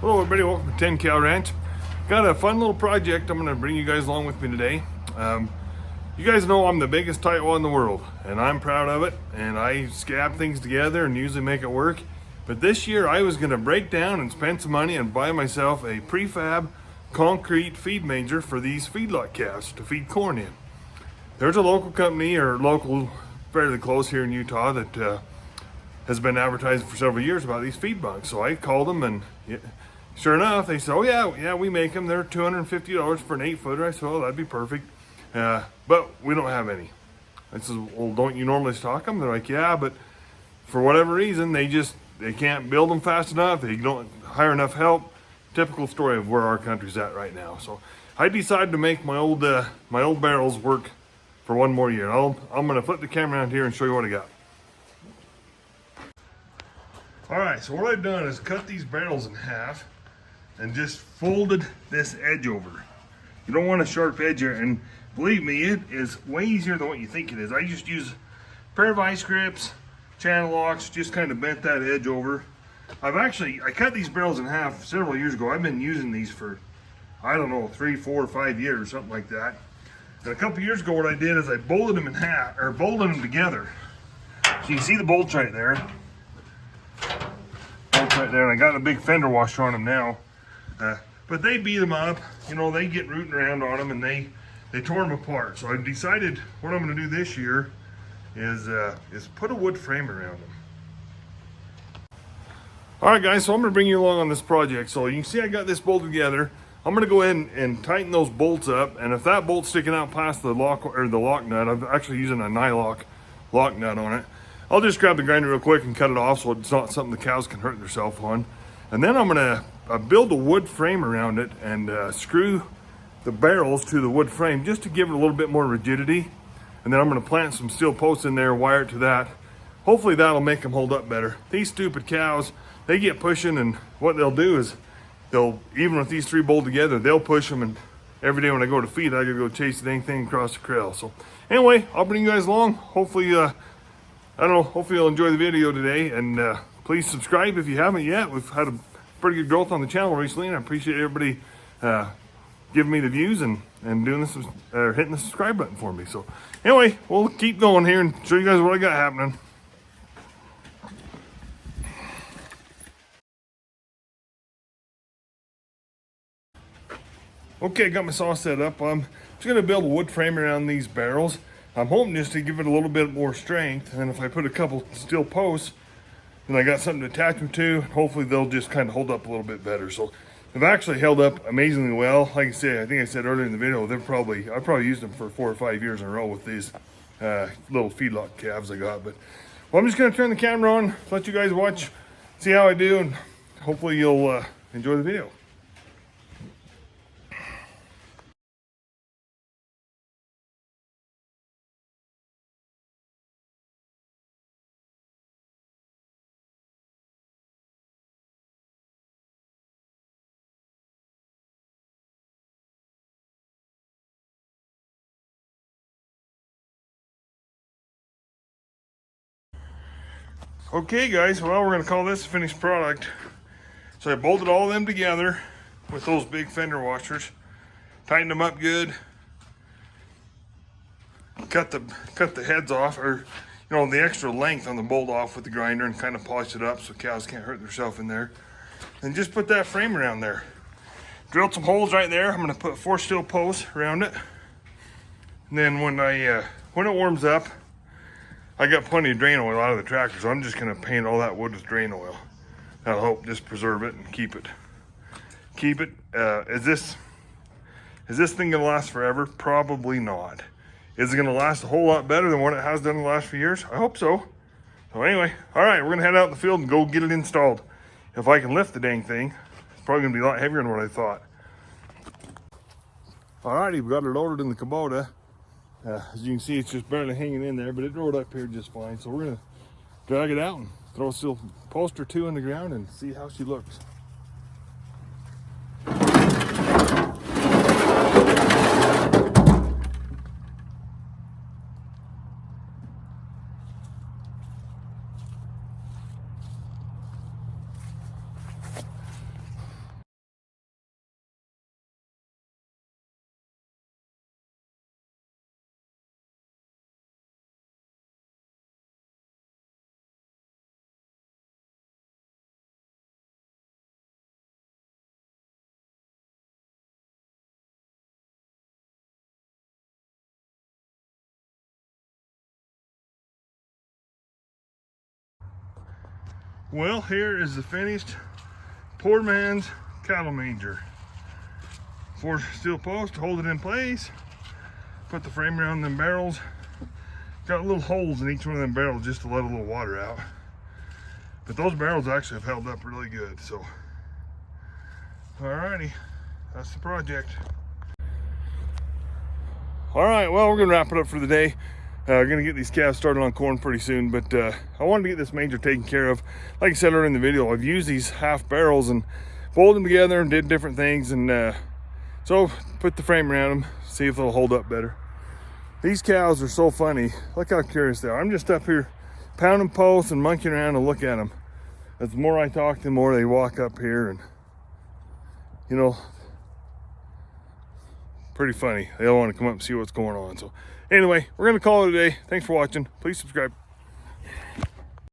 Hello everybody, welcome to 10 Cow Ranch. Got a fun little project I'm going to bring you guys along with me today. You guys know I'm the biggest tightwad in the world, and I'm proud of it, and I scab things together and usually make it work. But this year I was going to break down and spend some money and buy myself a prefab concrete feed manger for these feedlot calves to feed corn in. There's a local company, or local, fairly close here in Utah, that has been advertising for several years about these feed bunks. So I called them, and sure enough, they said, oh yeah, we make them. They're $250 for an 8-footer. I said, oh, that'd be perfect. But we don't have any. I said, well, don't you normally stock them? They're like, yeah, but for whatever reason, they can't build them fast enough. They don't hire enough help. Typical story of where our country's at right now. So I decided to make my old barrels work for one more year. I'm gonna flip the camera around here and show you what I got. All right, so what I've done is cut these barrels in half and just folded this edge over. You don't want a sharp edge here, and believe me, it is way easier than what you think it is. I just use a pair of ice grips, channel locks, just kind of bent that edge over. I cut these barrels in half several years ago. I've been using these for, I don't know, 3, 4, 5 years, something like that. And a couple years ago, what I did is I bolted them in half, or bolted them together. So you see the bolts right there. Right there, and I got a big fender washer on them now, but they beat them up, you know, they get rooting around on them, and they tore them apart. So I decided what I'm going to do this year is put a wood frame around them. All right guys, so I'm going to bring you along on this project. So you can see I got this bolted together. I'm going to go ahead and tighten those bolts up, and if that bolt's sticking out past the lock, or the lock nut, I'm actually using a nylock lock nut on it. I'll just grab the grinder real quick and cut it off so it's not something the cows can hurt themselves on. And then I'm gonna build a wood frame around it and screw the barrels to the wood frame just to give it a little bit more rigidity. And then I'm gonna plant some steel posts in there, wire it to that. Hopefully that'll make them hold up better. These stupid cows, they get pushing, and what they'll do is even with these 3 bolted together, they'll push them, and every day when I go to feed, I gotta go chase the dang thing across the trail. So anyway, I'll bring you guys along. Hopefully, hopefully you'll enjoy the video today, and please subscribe if you haven't yet. We've had a pretty good growth on the channel recently, and I appreciate everybody giving me the views and doing this, or hitting the subscribe button for me. So anyway, we'll keep going here and show you guys what I got happening. Okay, got my saw set up. I'm just gonna build a wood frame around these barrels. I'm hoping just to give it a little bit more strength, and if I put a couple steel posts, then I got something to attach them to. Hopefully they'll just kind of hold up a little bit better. So they've actually held up amazingly well. Like I said, I think I said earlier in the video, I probably used them for 4 or 5 years in a row with these little feedlot calves I got. But well, I'm just gonna turn the camera on, let you guys watch, see how I do, and hopefully you'll enjoy the video. Okay guys, well, we're gonna call this a finished product. So I bolted all of them together with those big fender washers, tightened them up good, cut the heads off, or the extra length on the bolt off with the grinder, and kind of polished it up so cows can't hurt themselves in there. And just put that frame around there. Drilled some holes right there. I'm gonna put 4 steel posts around it. And then when it warms up, I got plenty of drain oil out of the tractor, so I'm just gonna paint all that wood with drain oil. That'll help just preserve it and keep it. Is this thing gonna last forever? Probably not. Is it gonna last a whole lot better than what it has done in the last few years? I hope so. So anyway, all right, we're gonna head out in the field and go get it installed. If I can lift the dang thing, it's probably gonna be a lot heavier than what I thought. All righty, we got it loaded in the Kubota. As you can see, it's just barely hanging in there, but it rode up here just fine. So we're gonna drag it out and throw a steel post or 2 in the ground and see how she looks. Well, here is the finished poor man's cattle manger. 4 steel posts to hold it in place. Put the frame around them barrels. Got little holes in each one of them barrels just to let a little water out. But those barrels actually have held up really good, so. Alrighty, that's the project. Alright, well, we're gonna wrap it up for the day. Gonna get these calves started on corn pretty soon, but I wanted to get this manger taken care of. Like I said earlier in the video, I've used these half barrels and pulled them together and did different things, and so put the frame around them, see if they'll hold up better. These cows are so funny. Look how curious they are. I'm just up here pounding posts and monkeying around and look at them. As the more I talk, the more they walk up here, and you know, pretty funny. They all want to come up and see what's going on. So anyway, we're gonna call it a day. Thanks for watching. Please subscribe.